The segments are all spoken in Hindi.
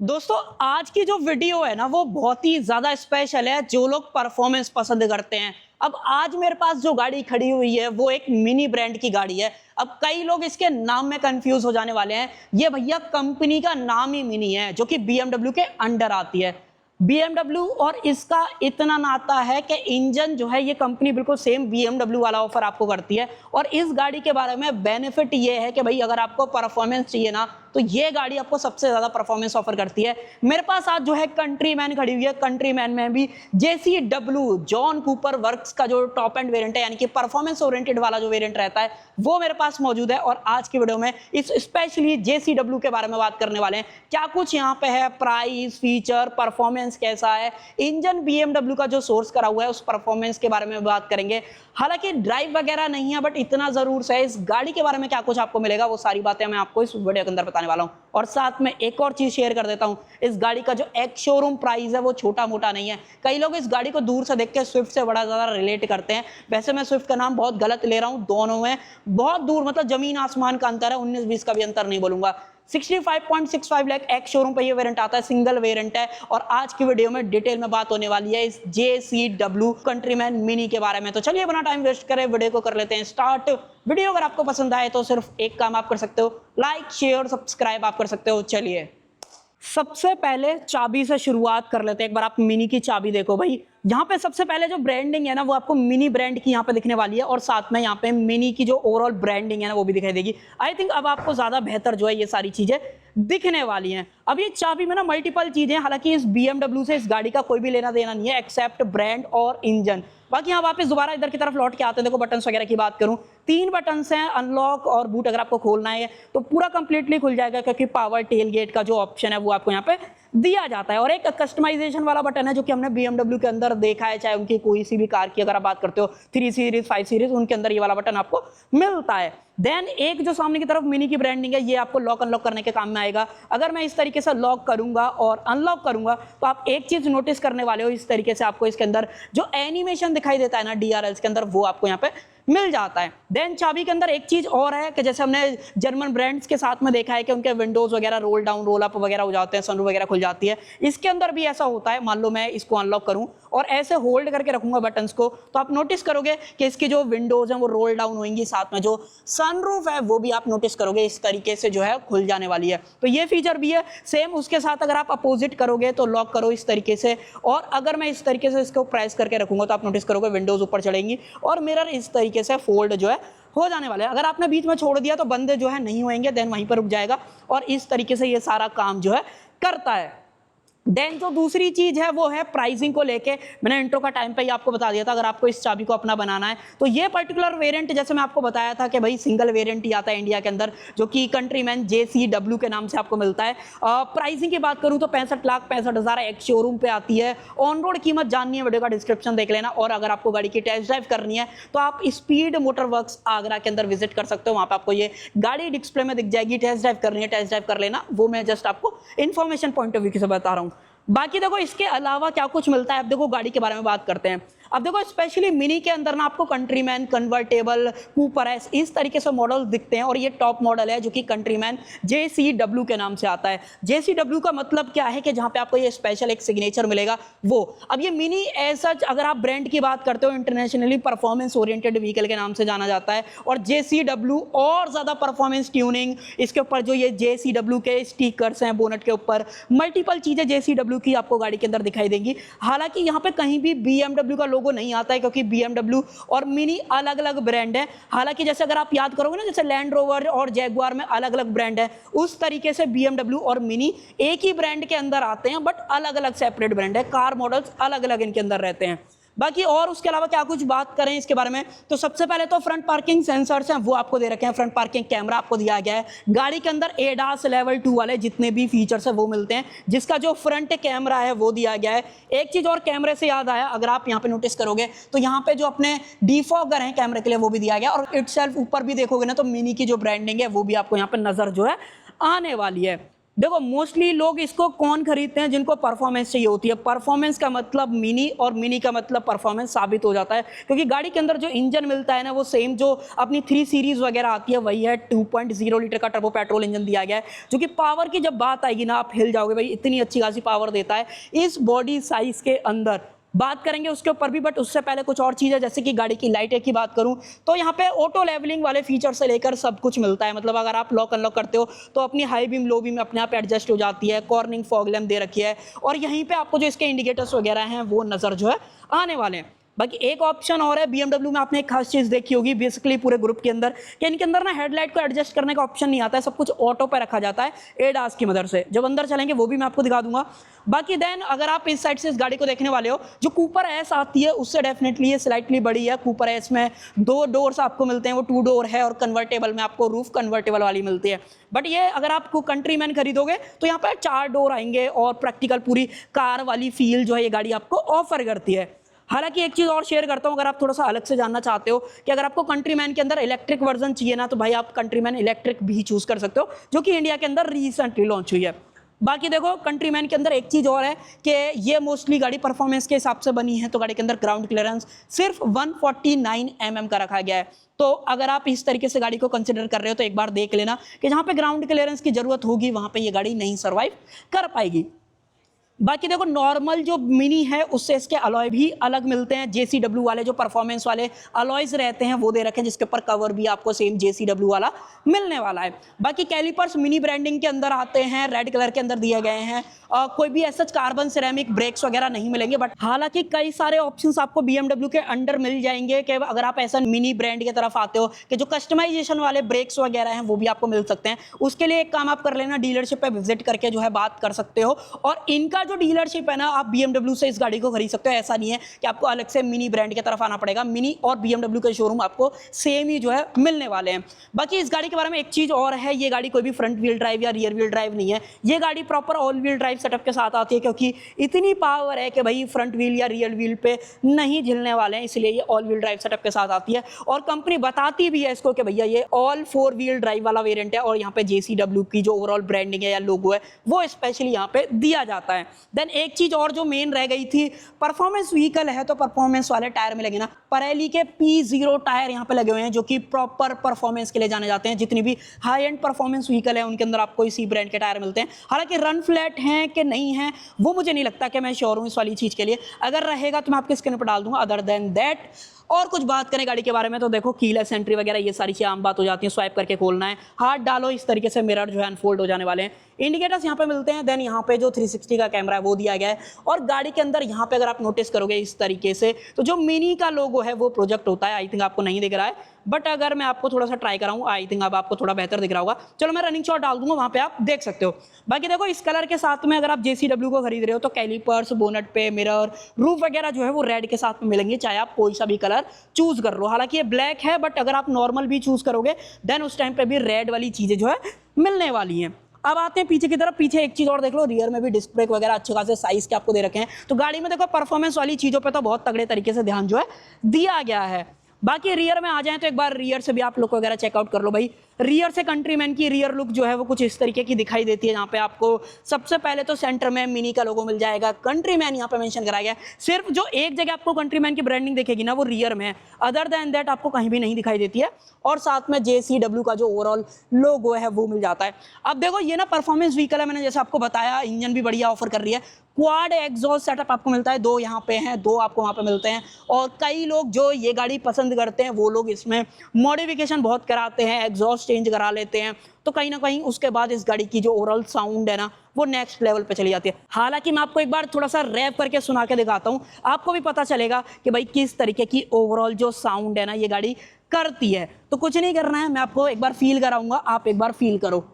दोस्तों आज की जो वीडियो है ना वो बहुत ही ज्यादा स्पेशल है जो लोग परफॉर्मेंस पसंद करते हैं। अब आज मेरे पास जो गाड़ी खड़ी हुई है वो एक मिनी ब्रांड की गाड़ी है। अब कई लोग इसके नाम में कंफ्यूज हो जाने वाले हैं। ये भैया कंपनी का नाम ही मिनी है जो कि BMW के अंडर आती है। BMW और इसका इतना नाता है कि इंजन जो है ये कंपनी बिल्कुल सेम BMW वाला ऑफर आपको करती है। और इस गाड़ी के बारे में बेनिफिट ये है कि भाई अगर आपको परफॉर्मेंस चाहिए ना तो ये गाड़ी आपको सबसे ज्यादा परफॉर्मेंस ऑफर करती है। मेरे पास आज जो है कंट्रीमैन खड़ी हुई है। कंट्रीमैन में भी JCW जॉन कूपर वर्क्स का जो टॉप एंड वेरिएंट है यानी कि परफॉर्मेंस ओरिएंटेड वाला जो वेरिएंट रहता है वो मेरे पास मौजूद है। और आज की वीडियो में इस स्पेशली JCW के बारे में बात करने वाले हैं। क्या कुछ यहाँ पे है, प्राइस, फीचर, परफॉर्मेंस कैसा है, इंजन BMW का जो सोर्स करा हुआ है उस परफॉर्मेंस के बारे में बात करेंगे। हालांकि ड्राइव वगैरह नहीं है बट इतना जरूर है इस गाड़ी के बारे में क्या कुछ आपको मिलेगा वो सारी बातें मैं आपको इस वीडियो के अंदर बताने वाला हूं। और साथ में एक और चीज शेयर कर देता हूं, इस गाड़ी का जो एक शोरूम प्राइस है वो छोटा मोटा नहीं है। कई लोग इस गाड़ी को दूर से देख के स्विफ्ट से बड़ा ज्यादा रिलेट करते हैं। वैसे मैं स्विफ्ट का नाम बहुत गलत ले रहा हूं, दोनों में बहुत दूर मतलब जमीन आसमान का अंतर है, 19-20 का भी अंतर नहीं बोलूंगा। 65.65 लाख एक शोरूम पे ये वेरिएंट आता है, सिंगल वेरिएंट है। और आज की वीडियो में डिटेल में बात होने वाली है इस JCW कंट्रीमैन मिनी के बारे में। तो चलिए बिना टाइम वेस्ट करे वीडियो को कर लेते हैं स्टार्ट। वीडियो अगर आपको पसंद आए तो सिर्फ एक काम आप कर सकते हो, लाइक शेयर सब्सक्राइब आप कर सकते हो। चलिए सबसे पहले चाबी से शुरुआत कर लेते हैं। एक बार आप मिनी की चाबी देखो भाई, यहाँ पे सबसे पहले जो ब्रांडिंग है ना वो आपको मिनी ब्रांड की यहाँ पे दिखने वाली है और साथ में यहाँ पे मिनी की जो ओवरऑल ब्रांडिंग है ना वो भी दिखाई देगी। आई थिंक अब आपको ज्यादा बेहतर जो है ये सारी चीजें दिखने वाली हैं। अब ये चाबी में ना मल्टीपल चीजें, हालांकि इस BMW से इस गाड़ी का कोई भी लेना देना नहीं है एक्सेप्ट ब्रांड और इंजन। बाकी यहाँ वापस दोबारा इधर की तरफ लौट के आते हैं। देखो बटन्स वगैरह की बात करूं, 3 बटन्स हैं, अनलॉक और बूट। अगर आपको खोलना है तो पूरा कंप्लीटली खुल जाएगा क्योंकि पावर टेल गेट का जो ऑप्शन है वो आपको यहाँ पे दिया जाता है। और एक कस्टमाइजेशन वाला बटन है जो कि हमने BMW के अंदर देखा है, चाहे उनकी कोई सी भी कार की अगर आप बात करते हो 3 सीरीज 5 सीरीज उनके अंदर ये वाला बटन आपको मिलता है। देन एक जो सामने की तरफ मिनी की ब्रांडिंग है ये आपको लॉक अनलॉक करने के काम में आएगा। अगर मैं इस तरीके से लॉक करूंगा और अनलॉक करूंगा तो आप एक चीज नोटिस करने वाले हो, इस तरीके से आपको इसके अंदर जो एनिमेशन दिखाई देता है ना DRLs के अंदर वो आपको यहाँ पे मिल जाता है। देन चाबी के अंदर एक चीज और है कि जैसे हमने जर्मन ब्रांड्स के साथ में देखा है कि उनके विंडोज वगैरह रोल डाउन रोल अप वगैरह हो जाते हैं, सनरूफ वगैरह खुल जाती है। इसके अंदर भी ऐसा होता है। मान लो मैं इसको अनलॉक करूं और ऐसे होल्ड करके रखूंगा बटन्स को तो आप नोटिस करोगे कि इसकी जो विंडोज हैं वो रोल डाउन होंगी, साथ में जो सनरूफ है वो भी आप नोटिस करोगे इस तरीके से जो है खुल जाने वाली है। तो ये फीचर भी है। सेम उसके साथ अगर आप अपोजिट करोगे तो लॉक करो इस तरीके से और अगर मैं इस तरीके से इसको प्रेस करके रखूंगा तो आप नोटिस करोगे विंडोज ऊपर चढ़ेंगी और मिरर इस तरीके से फोल्ड जो है हो जाने वाला है। अगर आपने बीच में छोड़ दिया तो बंद जो है नहीं होंगे, देन वहीं पर रुक जाएगा और इस तरीके से ये सारा काम जो है करता है। देन जो दूसरी चीज है वो है प्राइसिंग को लेके। मैंने इंट्रो का टाइम पे ही आपको बता दिया था अगर आपको इस चाबी को अपना बनाना है तो ये पर्टिकुलर वेरिएंट जैसे मैं आपको बताया था कि भाई सिंगल वेरिएंट ही आता है इंडिया के अंदर जो कि कंट्रीमैन JCW के नाम से आपको मिलता है। प्राइसिंग की बात करूं तो 65,65,000 एक शोरूम पे आती है। ऑन रोड कीमत जाननी है वीडियो का डिस्क्रिप्शन देख लेना। और अगर आपको गाड़ी की टेस्ट ड्राइव करनी है तो आप स्पीड मोटर वर्क्स आगरा के अंदर विजिट कर सकते हो। वहां पर आपको ये गाड़ी डिस्प्ले में दिख जाएगी। टेस्ट ड्राइव करनी है टेस्ट ड्राइव कर लेना, वो मैं जस्ट आपको इन्फॉर्मेशन पॉइंट ऑफ व्यू से बता रहा हूँ। बाकी देखो इसके अलावा क्या कुछ मिलता है। अब देखो गाड़ी के बारे में बात करते हैं। अब देखो स्पेशली मिनी के अंदर ना आपको कंट्रीमैन, कन्वर्टेबल, कूपर एस इस तरीके से मॉडल दिखते हैं और ये टॉप मॉडल है जो कि कंट्रीमैन JCW के नाम से आता है। JCW का मतलब क्या है कि जहां पे आपको ये स्पेशल एक सिग्नेचर मिलेगा वो। अब ये मिनी एज सच अगर आप ब्रांड की बात करते हो इंटरनेशनली परफॉर्मेंस ओरिएंटेड व्हीकल के नाम से जाना जाता है और JCW और ज्यादा परफॉर्मेंस ट्यूनिंग, इसके ऊपर जो ये JCW के स्टिकर्स हैं बोनट के ऊपर, मल्टीपल चीजें JCW की आपको गाड़ी के अंदर दिखाई देंगी। हालांकि यहाँ पे कहीं भी BMW का लोगो नहीं आता है क्योंकि BMW और मिनी अलग अलग ब्रांड है। हालांकि जैसे अगर आप याद करोगे ना जैसे लैंड रोवर और जैगुआर में अलग अलग ब्रांड है उस तरीके से BMW और मिनी एक ही ब्रांड के अंदर आते हैं बट अलग अलग सेपरेट ब्रांड है। कार मॉडल्स अलग अलग इनके अंदर रहते हैं। बाकी और उसके अलावा क्या कुछ बात करें इसके बारे में तो सबसे पहले तो फ्रंट पार्किंग सेंसर्स हैं वो आपको दे रखे हैं। फ्रंट पार्किंग कैमरा आपको दिया गया है। गाड़ी के अंदर ADAS लेवल 2 वाले जितने भी फीचर्स है वो मिलते हैं, जिसका जो फ्रंट कैमरा है वो दिया गया है। एक चीज और कैमरे से याद आया, अगर आप यहाँ पे नोटिस करोगे तो यहाँ पे जो अपने डिफॉगर है कैमरे के लिए वो भी दिया गया और इटसेल्फ ऊपर भी देखोगे ना तो मिनी की जो ब्रांडिंग है वो भी आपको यहाँ पे नजर जो है आने वाली है। देखो मोस्टली लोग इसको कौन खरीदते हैं, जिनको परफॉर्मेंस चाहिए होती है। परफॉर्मेंस का मतलब मिनी और मिनी का मतलब परफॉर्मेंस साबित हो जाता है, क्योंकि गाड़ी के अंदर जो इंजन मिलता है ना वो सेम जो अपनी 3 सीरीज वगैरह आती है वही है। 2.0 लीटर का टर्बो पेट्रोल इंजन दिया गया है, जो कि पावर की जब बात आएगी ना आप हिल जाओगे भाई, इतनी अच्छी खासी पावर देता है इस बॉडी साइज के अंदर। बात करेंगे उसके ऊपर भी, बट उससे पहले कुछ और चीज़ है, जैसे कि गाड़ी की लाइटें की बात करूं तो यहाँ पे ऑटो लेवलिंग वाले फीचर से लेकर सब कुछ मिलता है। मतलब अगर आप लॉक अनलॉक करते हो तो अपनी हाई बीम लो बीम अपने आप एडजस्ट हो जाती है। कॉर्निंग फॉग लैम्प दे रखी है, और यहीं पे आपको जो इसके इंडिकेटर्स वगैरह हैं वो नज़र जो है आने वाले हैं। बाकी एक ऑप्शन और है BMW में, आपने एक खास चीज़ देखी होगी बेसिकली पूरे ग्रुप के अंदर, कि इनके अंदर ना हेडलाइट को एडजस्ट करने का ऑप्शन नहीं आता है, सब कुछ ऑटो पे रखा जाता है एडास की मदद से। जब अंदर चलेंगे वो भी मैं आपको दिखा दूंगा। बाकी देन अगर आप इस साइड से इस गाड़ी को देखने वाले हो, जो कूपर एस आती है उससे डेफिनेटली ये स्लाइटली बड़ी है। कूपर एस में 2 डोर्स आपको मिलते हैं, वो 2 डोर है, और कन्वर्टेबल में आपको रूफ कन्वर्टेबल वाली मिलती है। बट ये अगर आप कंट्रीमैन खरीदोगे तो यहाँ पर 4 डोर आएंगे, और प्रैक्टिकल पूरी कार वाली फील जो है ये गाड़ी आपको ऑफर करती है। हालांकि एक चीज़ और शेयर करता हूं, अगर आप थोड़ा सा अलग से जानना चाहते हो कि अगर आपको कंट्रीमैन के अंदर इलेक्ट्रिक वर्जन चाहिए ना, तो भाई आप कंट्रीमैन इलेक्ट्रिक भी चूज कर सकते हो, जो कि इंडिया के अंदर रिसेंटली लॉन्च हुई है। बाकी देखो कंट्रीमैन के अंदर एक चीज़ और है कि ये मोस्टली गाड़ी परफॉर्मेंस के हिसाब से बनी है, तो गाड़ी के अंदर ग्राउंड क्लियरेंस सिर्फ 149 mm का रखा गया है। तो अगर आप इस तरीके से गाड़ी को कंसिडर कर रहे हो तो एक बार देख लेना कि जहाँ पे ग्राउंड क्लियरेंस की जरूरत होगी वहाँ पे ये गाड़ी नहीं सर्वाइव कर पाएगी। बाकी देखो नॉर्मल जो मिनी है उससे इसके अलॉय भी अलग मिलते हैं। JCW वाले जो परफॉर्मेंस वाले अलॉयज रहते हैं वो दे रखे हैं, जिसके ऊपर कवर भी आपको सेम JCW वाला मिलने वाला है। बाकी कैलिपर्स मिनी ब्रांडिंग के अंदर आते हैं, रेड कलर के अंदर दिए गए हैं। कोई भी ऐसा कार्बन सिरेमिक ब्रेक्स वगैरह नहीं मिलेंगे, बट हालांकि कई सारे ऑप्शंस आपको BMW के अंडर मिल जाएंगे कि अगर आप ऐसा मिनी ब्रांड की तरफ आते हो कि जो कस्टमाइजेशन वाले ब्रेक्स वगैरह हैं वो भी आपको मिल सकते हैं। उसके लिए एक काम आप कर लेना, डीलरशिप पे विजिट करके जो है बात कर सकते हो। और इनका जो डीलरशिप है ना, आप BMW से इस गाड़ी को खरीद सकते हो। ऐसा नहीं है कि आपको अलग से मिनी ब्रांड की तरफ आना पड़ेगा, मिनी और BMW के शोरूम आपको सेम ही जो है मिलने वाले हैं। बाकी इस गाड़ी के बारे में एक चीज़ और है, ये गाड़ी कोई भी फ्रंट व्हील ड्राइव या रियर व्हील ड्राइव नहीं है, ये गाड़ी proper all wheel drive setup के साथ आती है, क्योंकि इतनी पावर है कि भाई फ्रंट व्हील या रियर व्हील पे नहीं झिलने वाले हैं, इसलिए ये ऑल व्हील ड्राइव सेटअप के साथ आती है। और कंपनी बताती भी है इसको कि भैया ये ऑल 4 व्हील ड्राइव वाला वेरिएंट है, और यहाँ पे JCW की जो ओवरऑल ब्रांडिंग है या लोगो है वो स्पेशली यहाँ पे दिया जाता है। देन एक चीज और जो मेन रह गई थी, परफॉर्मेंस व्हीकल है तो परफॉर्मेंस वाले टायर मिलेंगे ना। Pirelli के P0 टायर यहाँ पे लगे हुए हैं, जो कि प्रॉपर परफॉर्मेंस के लिए जाने जाते हैं। जितनी भी हाई एंड परफॉर्मेंस व्हीकल है उनके अंदर आपको इसी ब्रांड के टायर मिलते हैं। हालांकि रन फ्लैट हैं कि नहीं है वो मुझे नहीं लगता कि मैं श्योर हूँ इस वाली चीज़ के लिए। अगर रहेगा तो मैं आपके स्क्रीन पर डाल दूंगा। अदर देन दैट और कुछ बात करें गाड़ी के बारे में तो देखो कीलेस एंट्री वगैरह ये सारी चीज़ें आम बात हो जाती है। स्वाइप करके खोलना है, हाथ डालो, इस तरीके से मिरर जो है अनफोल्ड हो जाने वाले हैं। इंडिकेटर्स यहाँ पे मिलते हैं। देन यहाँ पे जो 360 का कैमरा है वो दिया गया है। और गाड़ी के अंदर यहाँ पे अगर आप नोटिस करोगे इस तरीके से, तो जो मिनी का लोगो है वो प्रोजेक्ट होता है। आई थिंक आपको नहीं दिख रहा है, बट अगर मैं आपको थोड़ा सा ट्राई कराऊँ आई थिंक अब आपको थोड़ा बेहतर दिख रहा होगा। चलो मैं रनिंग शॉट डाल दूंगा, वहाँ पे आप देख सकते हो। बाकी देखो इस कलर के साथ में अगर आप JCW को खरीद रहे हो तो कैलिपर्स, बोनट पे, मिरर, रूफ वगैरह जो है वो रेड के साथ में मिलेंगे, चाहे आप कोई सा भी कलर चूज कर लो। हालांकि ये ब्लैक है, बट अगर आप नॉर्मल भी चूज करोगे देन उस टाइम पे भी रेड वाली चीजें जो है मिलने वाली हैं। अब आते हैं पीछे की तरफ। पीछे एक चीज और देख लो, रियर में भी डिस्क ब्रेक वगैरह अच्छे खासे साइज के आपको दे रखे हैं। तो गाड़ी में देखो परफॉर्मेंस वाली चीजों पे तो बहुत तगड़े तरीके से ध्यान जो है दिया गया है। बाकी रियर में आ जाए तो एक बार रियर से भी आप लोग वगैरह चेकआउट कर लो भाई। रियर से कंट्रीमैन की रियर लुक जो है वो कुछ इस तरीके की दिखाई देती है। यहाँ पे आपको सबसे पहले तो सेंटर में मिनी का लोगो मिल जाएगा, कंट्रीमैन यहाँ पे मेंशन कराया गया है। सिर्फ जो एक जगह आपको कंट्रीमैन की ब्रांडिंग दिखेगी ना वो रियर में है, अदर देन दैट आपको कहीं भी नहीं दिखाई देती है। और साथ में JCW का जो ओवरऑल लोगो है वो मिल जाता है। अब देखो ये ना परफॉर्मेंस व्हीकल है, मैंने जैसे आपको बताया, इंजन भी बढ़िया ऑफर कर रही है। क्वाड एग्जॉस्ट सेटअप आपको मिलता है, 2 यहाँ पे हैं, 2 आपको वहाँ पे मिलते हैं। और कई लोग जो ये गाड़ी पसंद करते हैं वो लोग इसमें मॉडिफिकेशन बहुत कराते हैं, एग्जॉस्ट चेंज करा लेते हैं। तो कहीं ना कहीं उसके बाद इस गाड़ी की जो ओवरऑल साउंड है ना वो नेक्स्ट लेवल पे चली जाती है। हालांकि मैं आपको एक बार थोड़ा सा रैप करके सुना के दिखाता हूँ, आपको भी पता चलेगा कि भाई किस तरीके की ओवरऑल जो साउंड है ना ये गाड़ी करती है। तो कुछ नहीं करना है, मैं आपको एक बार फील कराऊंगा, आप एक बार फील करो।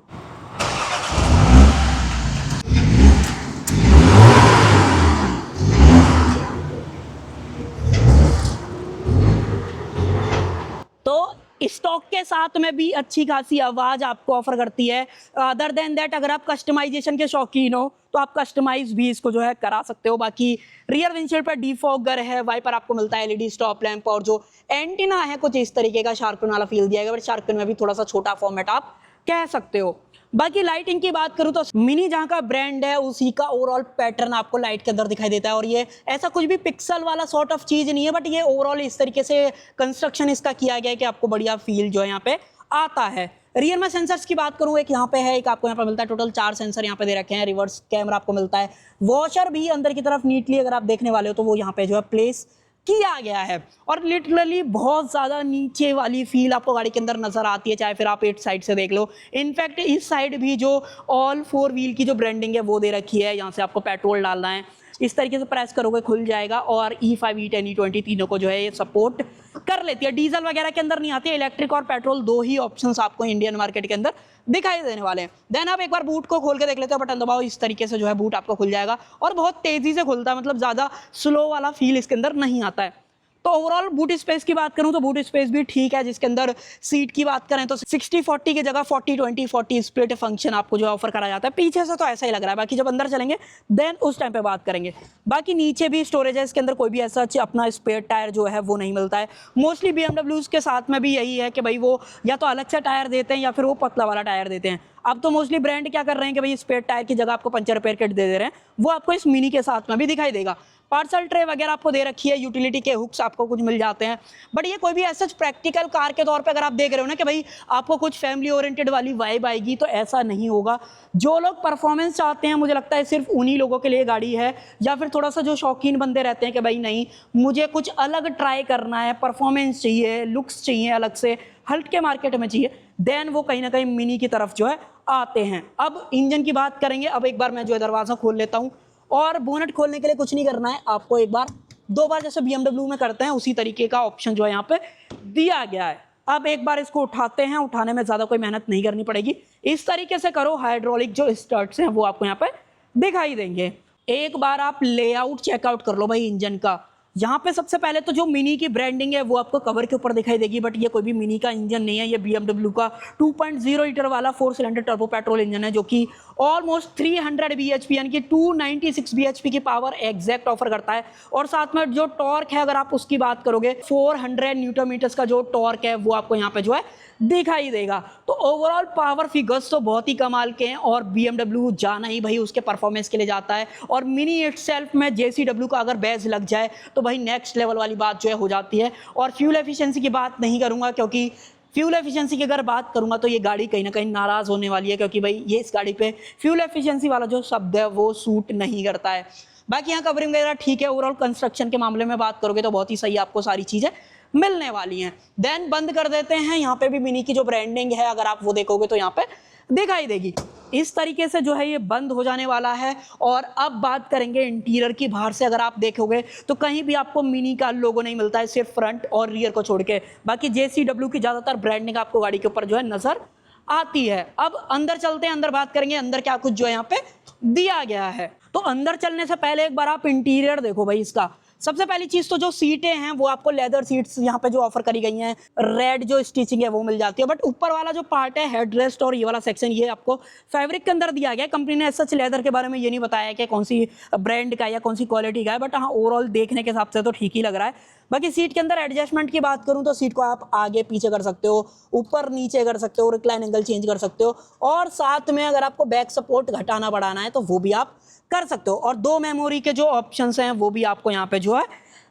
तो स्टॉक के साथ में भी अच्छी खासी आवाज़ आपको ऑफर करती है। अदर देन दैट अगर आप कस्टमाइजेशन के शौकीन हो तो आप कस्टमाइज भी इसको जो है करा सकते हो। बाकी रियर विंडशील्ड पर डिफॉगर है, वाइपर आपको मिलता है, LED स्टॉप लैंप, और जो एंटीना है कुछ इस तरीके का शार्पन वाला फील दिया गया, बट शार्पन में भी थोड़ा सा छोटा फॉर्मेट आप कह सकते हो। बाकी लाइटिंग की बात करूं तो मिनी जहां का ब्रांड है उसी का ओवरऑल पैटर्न आपको लाइट के अंदर दिखाई देता है, और ये ऐसा कुछ भी पिक्सल वाला सॉर्ट ऑफ चीज नहीं है, बट ये ओवरऑल इस तरीके से कंस्ट्रक्शन इसका किया गया है कि आपको बढ़िया फील जो है यहाँ पे आता है। रियर में सेंसर्स की बात करूं, एक यहाँ पे है, एक आपको यहाँ पे मिलता है, टोटल 4 सेंसर यहाँ पे दे रखे हैं। रिवर्स कैमरा आपको मिलता है, वॉशर भी अंदर की तरफ नीटली अगर आप देखने वाले हो तो वो यहाँ पे जो है प्लेस किया गया है, और लिटरली बहुत ज़्यादा नीचे वाली फील आपको गाड़ी के अंदर नज़र आती है, चाहे फिर आप इस साइड से देख लो। इनफैक्ट इस साइड भी जो ऑल 4 व्हील की जो ब्रांडिंग है वो दे रखी है, यहाँ से आपको पेट्रोल डालना है, इस तरीके से प्रेस करोगे खुल जाएगा, और E5, E10, E20 तीनों को जो है ये सपोर्ट कर लेती है। डीजल वगैरह के अंदर नहीं आती है, इलेक्ट्रिक और पेट्रोल 2 ही ऑप्शंस आपको इंडियन मार्केट के अंदर दिखाई देने वाले हैं। देन आप एक बार बूट को खोल के देख लेते हो, बटन दबाओ, इस तरीके से जो है बूट आपको खुल जाएगा, और बहुत तेज़ी से खुलता है, मतलब ज़्यादा स्लो वाला फील इसके अंदर नहीं आता है। तो ओवरऑल बूट स्पेस की बात करूं तो बूट स्पेस भी ठीक है, जिसके अंदर सीट की बात करें तो 60-40 की जगह 40-20-40 स्प्लिट फंक्शन आपको जो ऑफर करा जाता है। पीछे से तो ऐसा ही लग रहा है, बाकी जब अंदर चलेंगे देन उस टाइम पे बात करेंगे। बाकी नीचे भी स्टोरेज है, इसके अंदर कोई भी ऐसा अपना स्पेयर टायर जो है वो नहीं मिलता है। मोस्टली BMW के साथ में भी यही है कि भाई वो या तो अलग से टायर देते हैं या फिर वो पतला वाला टायर देते हैं। अब तो मोस्टली ब्रांड क्या कर रहे हैं कि भाई स्पेयर टायर की जगह आपको पंचर रिपेयर किट दे रहे हैं, वो आपको इस मिनी के साथ में भी दिखाई देगा। पार्सल ट्रे वगैरह आपको दे रखी है, यूटिलिटी के हुक्स आपको कुछ मिल जाते हैं, बट ये कोई भी ऐसा प्रैक्टिकल कार के तौर पे अगर आप देख रहे हो ना कि भाई आपको कुछ फैमिली ओरिएंटेड वाली वाइब आएगी, तो ऐसा नहीं होगा। जो लोग परफॉर्मेंस चाहते हैं, मुझे लगता है सिर्फ उन्हीं लोगों के लिए गाड़ी है, या फिर थोड़ा सा जो शौकीन बंदे रहते हैं कि भाई नहीं मुझे कुछ अलग ट्राई करना है, परफॉर्मेंस चाहिए, लुक्स चाहिए, अलग से हल्के के मार्केट में चाहिए, देन वो कहीं ना कहीं मिनी की तरफ जो है आते हैं। अब इंजन की बात करेंगे, अब एक बार मैं जो है दरवाज़ा खोल लेता हूँ, और बोनट खोलने के लिए कुछ नहीं करना है, आपको एक बार 2 बार जैसे BMW में करते हैं उसी तरीके का ऑप्शन जो है यहाँ पे दिया गया है। अब एक बार इसको उठाते हैं, उठाने में ज़्यादा कोई मेहनत नहीं करनी पड़ेगी, इस तरीके से करो, हाइड्रोलिक जो स्टर्ट्स हैं वो आपको यहाँ पे दिखाई देंगे। एक बार आप लेआउट चेकआउट कर लो भाई इंजन का। यहाँ पे सबसे पहले तो जो मिनी की ब्रांडिंग है वो आपको कवर के ऊपर दिखाई देगी, बट ये कोई भी मिनी का इंजन नहीं है, ये BMW का 2.0 लीटर वाला 4 सिलेंडर टर्बो पेट्रोल इंजन है, जो कि ऑलमोस्ट 300 bhp यानी कि 296 bhp की पावर एग्जैक्ट ऑफर करता है, और साथ में जो टॉर्क है अगर आप उसकी बात करोगे 400 न्यूटन मीटर्स का जो टॉर्क है वो आपको यहाँ पे जो है दिखाई देगा। तो ओवरऑल पावर फिगर्स तो बहुत ही कमाल के हैं, और BMW जाना ही भाई उसके परफॉर्मेंस के लिए जाता है, और मिनी इटसेल्फ में JCW का अगर बेस लग जाए तो भाई नेक्स्ट लेवल वाली बात जो है हो जाती है। और फ्यूल एफिशिएंसी की बात नहीं करूंगा, क्योंकि फ्यूल एफिशिएंसी की अगर बात करूंगा तो ये गाड़ी कहीं ना कहीं नाराज होने वाली है, क्योंकि भाई ये इस गाड़ी पे फ्यूल एफिशिएंसी वाला जो शब्द है वो सूट नहीं करता है। बाकी यहाँ कवरिंग वगैरह ठीक है, ओवरऑल कंस्ट्रक्शन के मामले में बात करोगे तो बहुत ही सही आपको सारी चीज़ें मिलने वाली हैं। देन बंद कर देते हैं, यहाँ पे भी मिनी की जो ब्रांडिंग है अगर आप वो देखोगे तो यहाँ पे दिखाई देगी, इस तरीके से जो है ये बंद हो जाने वाला है। और अब बात करेंगे इंटीरियर की। बाहर से अगर आप देखोगे तो कहीं भी आपको मिनी का लोगो नहीं मिलता है, सिर्फ फ्रंट और रियर को छोड़ के, बाकी JCW की ज़्यादातर ब्रांडिंग आपको गाड़ी के ऊपर जो है नज़र आती है। अब अंदर चलते हैं, अंदर बात करेंगे अंदर क्या कुछ जो है यहाँ पे दिया गया है। तो अंदर चलने से पहले एक बार आप इंटीरियर देखो भाई इसका। सबसे पहली चीज तो जो सीटें हैं वो आपको लेदर सीट्स यहाँ पे जो ऑफर करी गई हैं, रेड जो स्टिचिंग है वो मिल जाती है, बट ऊपर वाला जो पार्ट है हेडरेस्ट और ये वाला सेक्शन ये आपको फैब्रिक के अंदर दिया गया है। कंपनी ने सच लेदर के बारे में ये नहीं बताया कि कौन सी ब्रांड का या कौन सी क्वालिटी का है, बट हाँ ओवरऑल देखने के हिसाब से तो ठीक ही लग रहा है। बाकी सीट के अंदर एडजस्टमेंट की बात करूं तो सीट को आप आगे पीछे कर सकते हो, ऊपर नीचे कर सकते हो, रिक्लाइन एंगल चेंज कर सकते हो, और साथ में अगर आपको बैक सपोर्ट घटाना बढ़ाना है तो वो भी आप कर सकते हो। और 2 मेमोरी के जो ऑप्शंस हैं वो भी आपको यहाँ पे जो है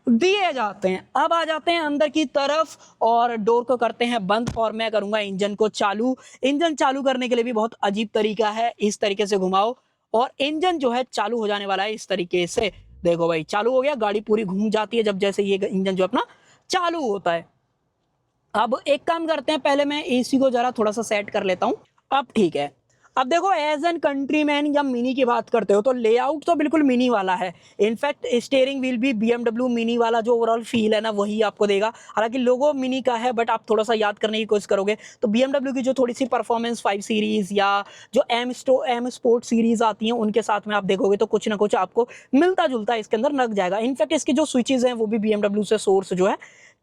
दिए जाते हैं। अब आ जाते हैं अंदर की तरफ और डोर को करते हैं बंद, और मैं करूंगा इंजन को चालू। इंजन चालू करने के लिए भी बहुत अजीब तरीका है, इस तरीके से घुमाओ और इंजन जो है चालू हो जाने वाला है इस तरीके से। देखो भाई चालू हो गया, गाड़ी पूरी घूम जाती है जब जैसे ये इंजन जो अपना चालू होता है। अब एक काम करते हैं, पहले मैं एसी को जरा थोड़ा सा सेट कर लेता हूं। अब ठीक है। अब देखो एज एन कंट्रीमैन या मिनी की बात करते हो तो लेआउट तो बिल्कुल मिनी वाला है। इनफैक्ट स्टीयरिंग व्हील भी BMW मिनी वाला जो ओवरऑल फील है ना वही आपको देगा। हालांकि लोगो मिनी का है, बट आप थोड़ा सा याद करने की कोशिश करोगे तो BMW की जो थोड़ी सी परफॉर्मेंस 5 सीरीज या जो एम स्पोर्ट सीरीज आती हैं उनके साथ में आप देखोगे तो कुछ ना कुछ आपको मिलता जुलता इसके अंदर लग जाएगा। इनफैक्ट इसकी जो स्विचेज हैं वो भी BMW से सोर्स जो है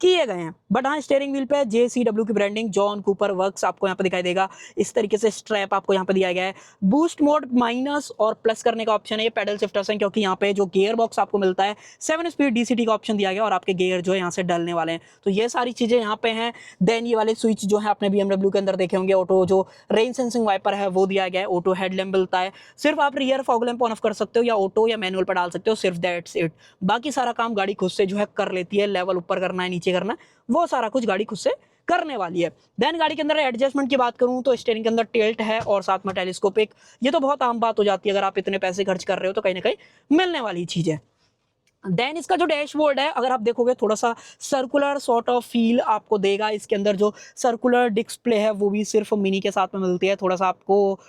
किए गए हैं। बट हाँ, स्टीयरिंग व्हील पे JCW की ब्रांडिंग जॉन कूपर वर्क्स आपको यहाँ पे दिखाई देगा। इस तरीके से स्ट्रैप आपको यहाँ पे दिया गया है। बूस्ट मोड माइनस और प्लस करने का ऑप्शन है, ये पेडल शिफ्टर्स हैं, क्योंकि यहाँ पे जो गियर बॉक्स आपको मिलता है 7 स्पीड DCT का ऑप्शन दिया गया और आपके गियर जो है यहाँ से डलने वाले हैं। तो ये सारी चीजें यहाँ पे हैं। देन ये वाले स्विच जो है आपने BMW के अंदर देखे होंगे, ऑटो जो रेन सेंसिंग वाइपर है वो दिया गया है, ऑटो हेडलैम्प मिलता है। सिर्फ आप rear fog lamp on off कर सकते हो या ऑटो या मैनुअल पर डाल सकते हो, सिर्फ दैट्स इट। बाकी सारा काम गाड़ी खुद से जो है कर लेती है। लेवल ऊपर करना है, नीचे करना है, वो सारा कुछ गाड़ी खुद से करने वाली है। देन गाड़ी के अंदर एडजस्टमेंट की बात करूं तो स्टीयरिंग के अंदर टिल्ट है और साथ में टेलीस्कोपिक। ये तो बहुत आम बात हो जाती है, अगर आप इतने पैसे खर्च कर रहे हो तो कहीं ना कहीं मिलने वाली चीज है। देन इसका जो डैशबोर्ड है, अगर आप देखोगे थोड़ा सा सर्कुलर सॉर्ट ऑफ फील आपको देगा। इसके अंदर जो सर्कुलर डिस्प्ले है वो भी सिर्फ मिनी के साथ में मिलती है। थोड़ा सा आपको,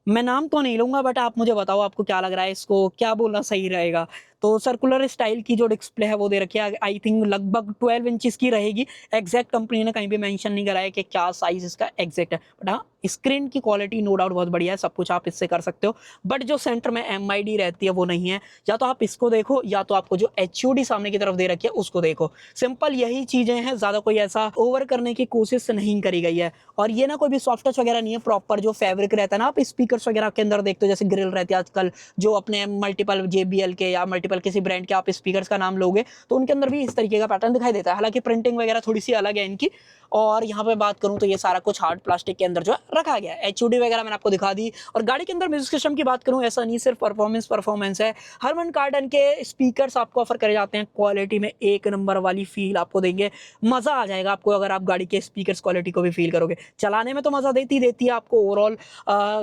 मैं नाम तो नहीं लूंगा, बट आप मुझे बताओ आपको क्या लग रहा है, इसको क्या बोलना सही रहेगा। तो सर्कुलर स्टाइल की जो डिस्प्ले है वो दे रखी है, आई थिंक लगभग 12 इंचेस की रहेगी। एग्जैक्ट कंपनी ने कहीं भी मेंशन नहीं करा है कि क्या साइज इसका एग्जैक्ट है, बट हाँ स्क्रीन की क्वालिटी नो डाउट बहुत बढ़िया है, सब कुछ आप इससे कर सकते हो। बट जो सेंटर में MID रहती है वो नहीं है, या तो आप इसको देखो या तो आपको जो HUD सामने की तरफ दे रखी है उसको देखो। सिंपल यही चीजें हैं, ज्यादा कोई ऐसा ओवर करने की कोशिश नहीं करी गई है। और ये ना कोई भी सॉफ्ट टच वगैरह नहीं है, प्रॉपर जो फैब्रिक रहता है ना, आप स्पीकर्स वगैरह के अंदर देखते हो जैसे ग्रिल रहती है आजकल, जो अपने मल्टीपल JBL के या मल्टीपल किसी ब्रांड के आप स्पीकर्स का नाम लोगे तो उनके अंदर भी इस तरीके का पैटर्न दिखाई देता है। हालांकि प्रिंटिंग वगैरह थोड़ी सी अलग है इनकी। और यहाँ पे बात करूं तो ये सारा कुछ हार्ड प्लास्टिक के अंदर जो है रखा गया है। HUD वगैरह मैंने आपको दिखा दी। और गाड़ी के अंदर म्यूजिक सिस्टम की बात करूं, ऐसा नहीं सिर्फ परफॉर्मेंस है। हरमन कार्डन के स्पीकर्स आपको ऑफर करे जाते हैं, क्वालिटी में एक नंबर वाली फील आपको देंगे। मजा आ जाएगा आपको अगर आप गाड़ी के स्पीकर्स क्वालिटी को भी फील करोगे। चलाने में तो मजा देती है आपको ओवरऑल,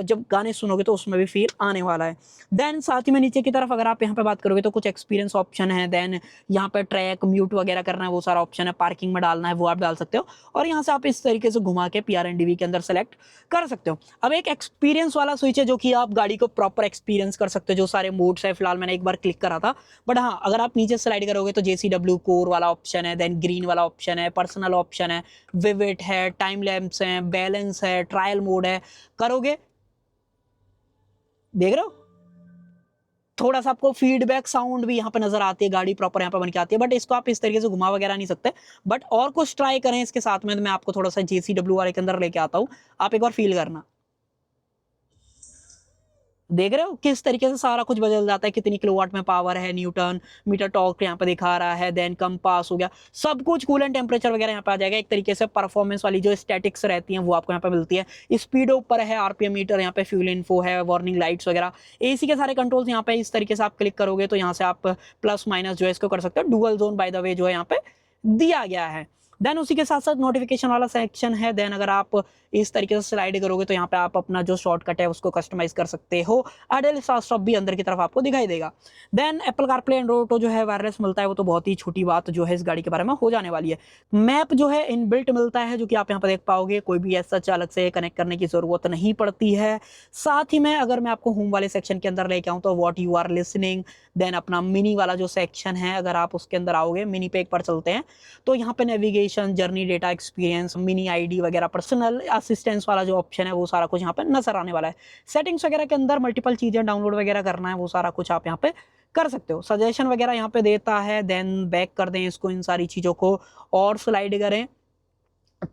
जब गाने सुनोगे तो उसमें भी फील आने वाला है। देन साथ ही में नीचे की तरफ अगर आप यहाँ पे बात करोगे तो कुछ एक्सपीरियंस ऑप्शन है। देन यहाँ पे ट्रैक म्यूट वगैरह करना है वो सारा ऑप्शन है। पार्किंग में डालना है वो आप डाल सकते हो, और यहाँ से आप इस तरीके से घुमा के PRNDV के अंदर सेलेक्ट कर सकते हो। अब एक एक्सपीरियंस वाला स्विच है जो कि आप गाड़ी को प्रॉपर एक्सपीरियंस कर सकते हो। जो सारे मोड्स है, फिलहाल मैंने एक बार क्लिक करा था, बट हाँ अगर आप नीचे स्लाइड करोगे तो JCW कोर वाला ऑप्शन है, देन ग्रीन वाला ऑप्शन है, पर्सनल ऑप्शन है, विविट है, टाइम लैंप्स है, बैलेंस है, ट्रायल मोड है। करोगे, देख रहे हो थोड़ा सा आपको फीडबैक साउंड भी यहाँ पे नजर आती है, गाड़ी प्रॉपर यहाँ पे बन के आती है। बट इसको आप इस तरीके से घुमा वगैरह नहीं सकते। बट और कुछ ट्राई करें इसके साथ में, तो मैं आपको थोड़ा सा JCW वाले के अंदर लेके आता हूँ, आप एक बार फील करना। देख रहे हो किस तरीके से सारा कुछ बदल जाता है, कितनी किलोवाट में पावर है, न्यूटन मीटर टॉर्क यहाँ पे दिखा रहा है, देन कंपास हो गया, सब कुछ कूल एंड टेम्परेचर वगैरह यहाँ पे आ जाएगा। एक तरीके से परफॉर्मेंस वाली जो स्टैटिक्स रहती हैं वो आपको यहाँ पे मिलती है। स्पीड ऊपर है, RPM मीटर, यहाँ पे फ्यूल इन्फो है, वार्निंग लाइट्स वगैरह, AC के सारे कंट्रोल्स यहाँ पे इस तरीके से आप क्लिक करोगे तो यहाँ से आप प्लस माइनस जो है इसको कर सकते हो। Dual zone by the way जो है यहाँ पे दिया गया है। देन उसी के साथ साथ नोटिफिकेशन वाला सेक्शन है। देन अगर आप इस तरीके से स्लाइड करोगे तो यहाँ पे आप अपना जो शॉर्टकट है उसको कस्टमाइज कर सकते हो। आइडल स्टार्ट स्टॉप भी अंदर की तरफ आपको दिखाई देगा। Then Apple CarPlay Android Auto जो है वायरलेस मिलता है, वो तो बहुत ही छोटी बात जो है इस गाड़ी के बारे में हो जाने वाली है। मैप जो है इनबिल्ट मिलता है, जो कि आप यहाँ पर देख पाओगे, कोई भी ऐसा अलग से कनेक्ट करने की जरूरत नहीं पड़ती है। साथ ही में अगर मैं आपको होम वाले सेक्शन के अंदर लेके आऊँ तो what you are listening, then अपना मिनी वाला जो सेक्शन है, अगर आप उसके अंदर आओगे, मिनी पे एक बार चलते हैं तो यहाँ पे navigation, journey, data experience, mini ID वगैरह, पर्सनल असिस्टेंस वाला जो ऑप्शन है वो सारा कुछ यहाँ पे नजर आने वाला है। सेटिंग्स वगैरह के अंदर मल्टीपल चीजें डाउनलोड वगैरह करना है वो सारा कुछ आप यहाँ पे कर सकते हो। सजेशन वगैरह यहाँ पे देता है। देन बैक कर दें इसको, इन सारी चीजों को, और स्लाइड करें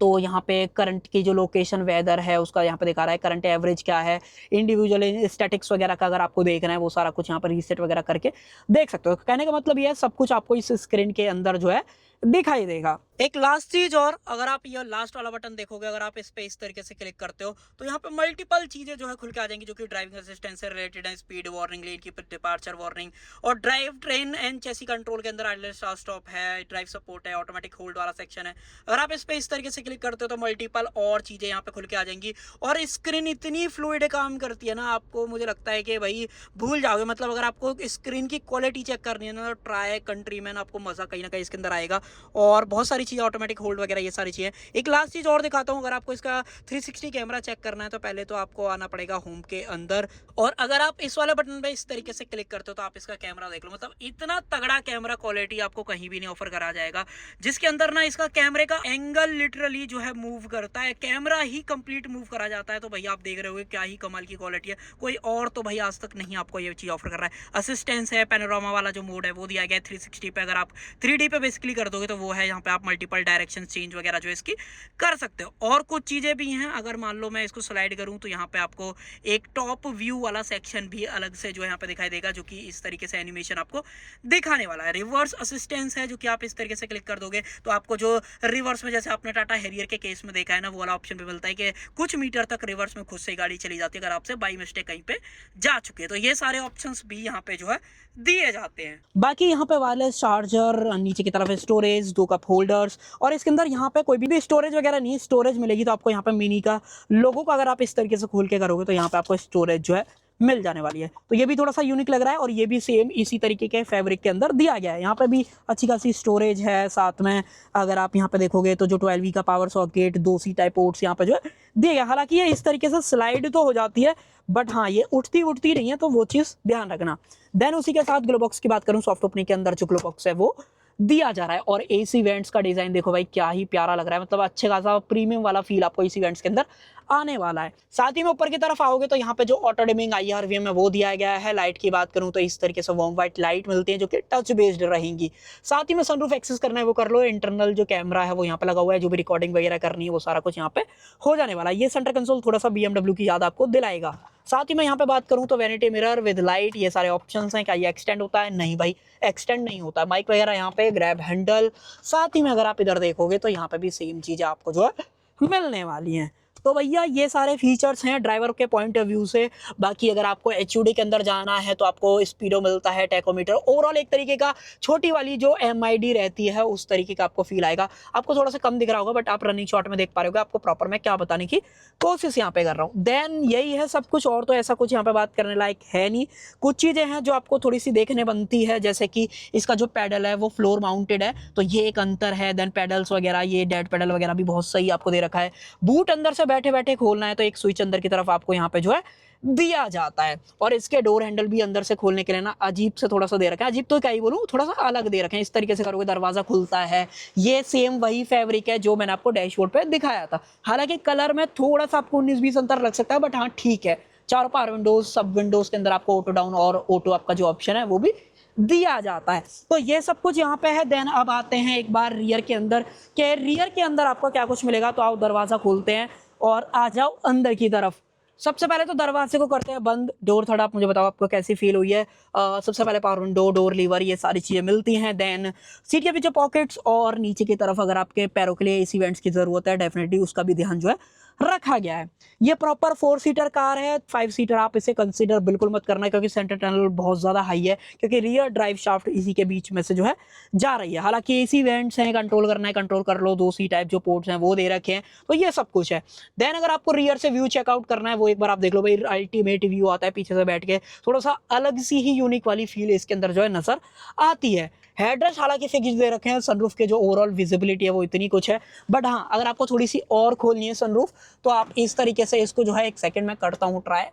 तो यहाँ पे करंट की जो लोकेशन वेदर है उसका यहाँ पे दिखा रहा है, करंट एवरेज क्या है, इंडिविजुअल स्टैटिक्स वगैरह का अगर आपको देखना है वो सारा कुछ यहाँ पर रीसेट वगैरह करके देख सकते हो। कहने का मतलब ये है सब कुछ आपको इस स्क्रीन के अंदर जो है दिखाई देगा। एक लास्ट चीज और, अगर आप ये लास्ट वाला बटन देखोगे, अगर आप इस पे इस तरीके से क्लिक करते हो तो यहाँ पे मल्टीपल चीजें जो है खुल के आ जाएंगी, जो कि ड्राइविंग असिस्टेंस से रिलेटेड है। स्पीड वार्निंग, लेन की डिपार्चर वार्निंग, और drive train and Chesi control के अंदर आइडल स्टार्ट स्टॉप है, ड्राइव सपोर्ट है, ऑटोमेटिक होल्ड वाला सेक्शन है। अगर आप इस पे इस तरीके से क्लिक करते हो तो मल्टीपल और चीजें यहाँ पे खुल के आ जाएंगी। और स्क्रीन इतनी फ्लूइड काम करती है ना, आपको मुझे लगता है कि भाई भूल जाओगे। मतलब अगर आपको स्क्रीन की क्वालिटी चेक करनी है ना, तो ट्राई कंट्रीमैन, आपको मजा कहीं ना कहीं इसके अंदर आएगा। और बहुत सारी चीजें, ऑटोमेटिक होल्ड वगैरह, ये सारी चीजें। एक लास्ट चीज और दिखाता हूँ, अगर आपको इसका 360 कैमरा चेक करना है तो पहले तो आपको आना पड़ेगा होम के अंदर, और अगर आप इस वाले बटन पे इस तरीके से क्लिक करते हो तो आप इसका कैमरा देख लो। मतलब इतना तगड़ा कैमरा क्वालिटी आपको कहीं भी नहीं ऑफर करा जाएगा, जिसके अंदर ना इसका कैमरे का एंगल लिटरली जो है मूव करता है, कैमरा ही कंप्लीट मूव करा जाता है। तो भैया आप देख रहे हो क्या ही कमाल की क्वालिटी है, कोई और तो भाई आज तक नहीं आपको ये चीज ऑफर कर रहा है। असिस्टेंस है, पैनोरामा वाला जो मोड है वो दिया गया है 360 पे। अगर आप 3D पे बेसिकली कर दोगे तो वो है यहाँ पे आप मल्टीपल डायरेक्शन चेंज वगैरह जो इसकी कर सकते हो। और कुछ चीज़ें भी हैं, अगर मान लो मैं इसको स्लाइड करूँ तो यहाँ पे आपको एक टॉप व्यू वाला सेक्शन भी अलग से जो है यहाँ पे दिखाई देगा, जो कि इस तरीके से एनिमेशन आपको दिखाने वाला है। रिवर्स असिस्टेंस है जो कि आप इस तरीके से क्लिक कर दोगे तो आपको जो रिवर्स में, जैसे आपने टाटा हैरियर के केस में देखा है ना, वो वाला ऑप्शन भी मिलता है कि कुछ मीटर तक रिवर्स में खुद से गाड़ी चली जाती है अगर आपसे बाई मिस्टेक कहीं पे जा चुकी है। तो ये सारे ऑप्शंस भी यहाँ पे जो है दिए जाते हैं। बाकी यहाँ पे वायरलेस चार्जर, नीचे की तरफ स्टोरेज, 2 कप होल्डर्स, और इसके अंदर यहाँ पे कोई भी स्टोरेज वगैरह नहीं, स्टोरेज मिलेगी तो आपको यहाँ पे मिनी का लोगो का अगर आप इस तरीके से खोल के करोगे तो यहाँ पे आपको स्टोरेज जो है मिल जाने वाली है। तो ये भी थोड़ा सा यूनिक लग रहा है और ये भी सेम इसी तरीके के फैब्रिक के अंदर दिया गया है। यहाँ पे भी अच्छी खासी स्टोरेज है। साथ में अगर आप यहाँ पे देखोगे तो जो 12V का power socket, 2 C type ports यहाँ पे जो है दिए गया। हालांकि ये इस तरीके से स्लाइड तो हो जाती है, बट हाँ ये उठती नहीं है, तो वो चीज़ ध्यान रखना। देन उसी के साथ ग्लो बॉक्स की बात करूँ, सॉफ्ट ओपनिंग के अंदर जो ग्लो बॉक्स है वो दिया जा रहा है। और एसी वेंट्स का डिजाइन देखो भाई, क्या ही प्यारा लग रहा है। मतलब अच्छे खासा प्रीमियम वाला फील आपको एसी वेंट्स के अंदर आने वाला है। साथ ही में ऊपर की तरफ आओगे तो यहाँ पे जो ऑटो डिमिंग IRVM है वो दिया गया है। लाइट की बात करूँ तो इस तरीके से वार्म व्हाइट लाइट मिलती है जो कि टच बेस्ड रहेंगी। साथ ही में सनरूफ एक्सेस करना है वो कर लो। इंटरनल जो कैमरा है वो यहाँ पे लगा हुआ है, जो भी रिकॉर्डिंग वगैरह करनी है वो सारा कुछ यहाँ पे हो जाने वाला है। ये सेंटर कंसोल थोड़ा सा BMW की याद आपको दिलाएगा। साथ ही मैं यहाँ पे बात करूँ तो वैनिटी मिरर विद लाइट, ये सारे ऑप्शंस हैं। क्या ये एक्सटेंड होता है? नहीं भाई, एक्सटेंड नहीं होता। माइक वगैरह यहाँ पे, ग्रैब हैंडल। साथ ही में अगर आप इधर देखोगे तो यहाँ पे भी सेम चीजें आपको जो है मिलने वाली हैं। तो भैया ये सारे फीचर्स हैं ड्राइवर के पॉइंट ऑफ व्यू से। बाकी अगर आपको HUD के अंदर जाना है तो आपको स्पीडो मिलता है, टैकोमीटर, ओवरऑल एक तरीके का छोटी वाली जो MID रहती है उस तरीके का आपको फील आएगा। आपको थोड़ा सा कम दिख रहा होगा बट आप रनिंग शॉट में देख पा रहे होगे। आपको प्रॉपर मैं क्या बताने की कोशिश यहाँ पे कर रहा हूँ। देन यही है सब कुछ, और तो ऐसा कुछ यहाँ पे बात करने लायक है नहीं। कुछ चीज़ें हैं जो आपको थोड़ी सी देखने बनती है, जैसे कि इसका जो पैडल है वो फ्लोर माउंटेड है, तो ये एक अंतर है। देन पैडल्स वगैरह, ये डेड पैडल वगैरह भी बहुत सही आपको दे रखा है। बूट अंदर से बैठे बैठे खोलना है तो एक स्विच अंदर की तरफ आपको यहाँ पे जो है दिया जाता है। और इसके डोर हैंडल भी अंदर से खोलने के लिए ना अजीब से थोड़ा सा दे रखा है। अजीब तो क्या ही बोलूं, थोड़ा सा अलग दे रखे हैं। इस तरीके से करोगे दरवाजा खुलता है। ये सेम वही फैब्रिक है जो मैंने आपको डैशबोर्ड पे दिखाया था। हालांकि कलर में थोड़ा सा आपको 19-20 अंतर लग सकता है, बट हाँ ठीक है। चारों पावर विंडोज, सब विंडोज के अंदर आपको ऑटो डाउन और ऑटो आपका जो ऑप्शन है वो भी दिया जाता है। तो ये सब कुछ यहाँ पे है। देन अब आते हैं एक बार रियर के अंदर, कि रियर के अंदर आपको क्या कुछ मिलेगा। तो आओ दरवाजा खोलते हैं और आ जाओ अंदर की तरफ। सबसे पहले तो दरवाजे को करते हैं बंद। डोर थोड़ा आप मुझे बताओ आपको कैसी फील हुई है। सबसे पहले पावर विंडो, डोर लीवर, ये सारी चीज़ें मिलती हैं। देन सीट के पीछे पॉकेट्स, और नीचे की तरफ अगर आपके पैरों के लिए एसी वेंट्स की ज़रूरत है डेफिनेटली उसका भी ध्यान जो है रखा गया है। ये प्रॉपर 4 सीटर कार है। 5 सीटर आप इसे कंसीडर बिल्कुल मत करना, क्योंकि सेंटर टनल बहुत ज़्यादा हाई है, क्योंकि रियर ड्राइव शाफ्ट इसी के बीच में से जो है जा रही है। हालांकि एसी वेंट्स हैं, कंट्रोल करना है कंट्रोल कर लो। 2 सी टाइप जो पोर्ट्स हैं वो दे रखे हैं, तो ये सब कुछ है। देन अगर आपको रियर से व्यू चेकआउट करना है वो एक बार आप देख लो भाई, अल्टीमेट व्यू आता है पीछे से बैठ के। थोड़ा सा अलग सी ही यूनिक वाली फील इसके अंदर जो है नजर आती है। हेडरेस्ट हालांकि फिक्स दे रखे हैं। सनरूफ के जो ओवरऑल विजिबिलिटी है वो इतनी कुछ है, बट हाँ अगर आपको थोड़ी सी और खोलनी है सनरूफ तो आप इस तरीके से इसको जो है, एक सेकंड में करता हूं ट्राई,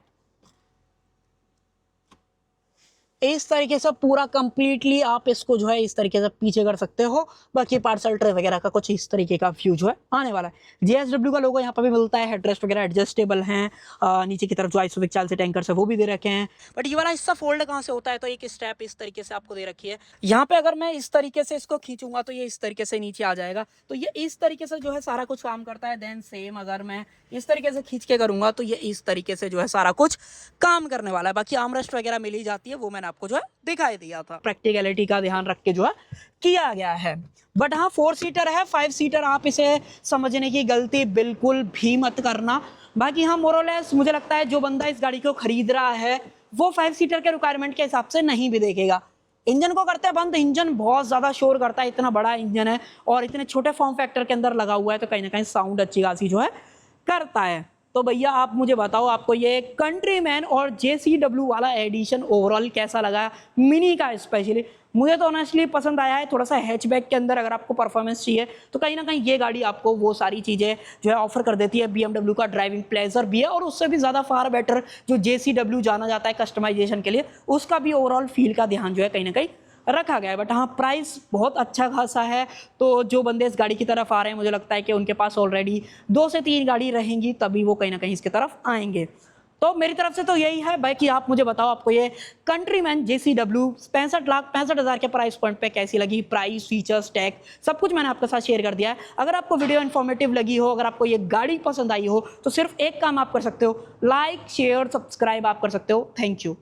इस तरीके से पूरा कंप्लीटली आप इसको जो है इस तरीके से पीछे कर सकते हो। बाकी पार्सल ट्रे वगैरह का कुछ इस तरीके का व्यू जो है आने वाला है। JSW का लोगो यहाँ पे भी मिलता है। हेडरेस्ट वगैरह एडजस्टेबल हैं। नीचे की तरफ जो आइसोविक 40 से टैंकर से वो भी दे रखे हैं। बट ये वाला हिस्सा फोल्ड कहाँ से होता है, तो एक स्टेप इस तरीके से आपको दे रखी है। यहाँ पे अगर मैं इस तरीके से इसको खींचूंगा तो ये इस तरीके से नीचे आ जाएगा। तो ये इस तरीके से जो है सारा कुछ काम करता है। देन सेम अगर मैं इस तरीके से खींच के करूंगा तो ये इस तरीके से जो है सारा कुछ काम करने वाला है। बाकी आर्मरेस्ट वगैरह मिल ही जाती है, वो मैंने आपको जो है दिखाई दिया था। प्रैक्टिकलिटी का ध्यान रख के जो है किया गया है। बट हाँ 4 सीटर है। 5 सीटर आप इसे समझने की गलती बिल्कुल भी मत करना। बाकी हाँ मोरलेस मुझे लगता है जो बंदा इस गाड़ी को खरीद रहा है वो 5 सीटर के रिक्वायरमेंट के हिसाब से नहीं भी देखेगा। इंजन को करते हैं बंद, इंजन बहुत ज्यादा शोर करता है। इतना बड़ा इंजन है और इतने छोटे फॉर्म फैक्टर के अंदर लगा हुआ है, तो कहीं ना कहीं साउंड अच्छी खासी जो है करता है। तो भैया आप मुझे बताओ आपको ये कंट्रीमैन और JCW वाला एडिशन ओवरऑल कैसा लगा, मिनी का स्पेशली। मुझे तो ऑनेस्टली पसंद आया है। थोड़ा सा हैचबैक के अंदर अगर आपको परफॉर्मेंस चाहिए तो कहीं ना कहीं ये गाड़ी आपको वो सारी चीज़ें जो है ऑफर कर देती है। BMW का ड्राइविंग प्लेजर भी है, और उससे भी ज़्यादा फार बेटर जो JCW जाना जाता है कस्टमाइजेशन के लिए, उसका भी ओवरऑल फील का ध्यान जो है कहीं ना कहीं रखा गया है। बट हाँ प्राइस बहुत अच्छा खासा है। तो जो बंदे इस गाड़ी की तरफ आ रहे हैं मुझे लगता है कि उनके पास ऑलरेडी 2 से 3 गाड़ी रहेंगी, तभी वो कहीं ना कहीं इसकी तरफ आएंगे। तो मेरी तरफ से तो यही है भाई कि आप मुझे बताओ आपको ये कंट्रीमैन JCW 65,65,000 के प्राइस पॉइंट पे कैसी लगी, प्राइस, फीचर्स, टैग, सब कुछ मैंने आपके साथ शेयर कर दिया है। अगर आपको वीडियो इन्फॉर्मेटिव लगी हो, अगर आपको ये गाड़ी पसंद आई हो, तो सिर्फ एक काम आप कर सकते हो, लाइक, शेयर, सब्सक्राइब आप कर सकते हो। Thank you.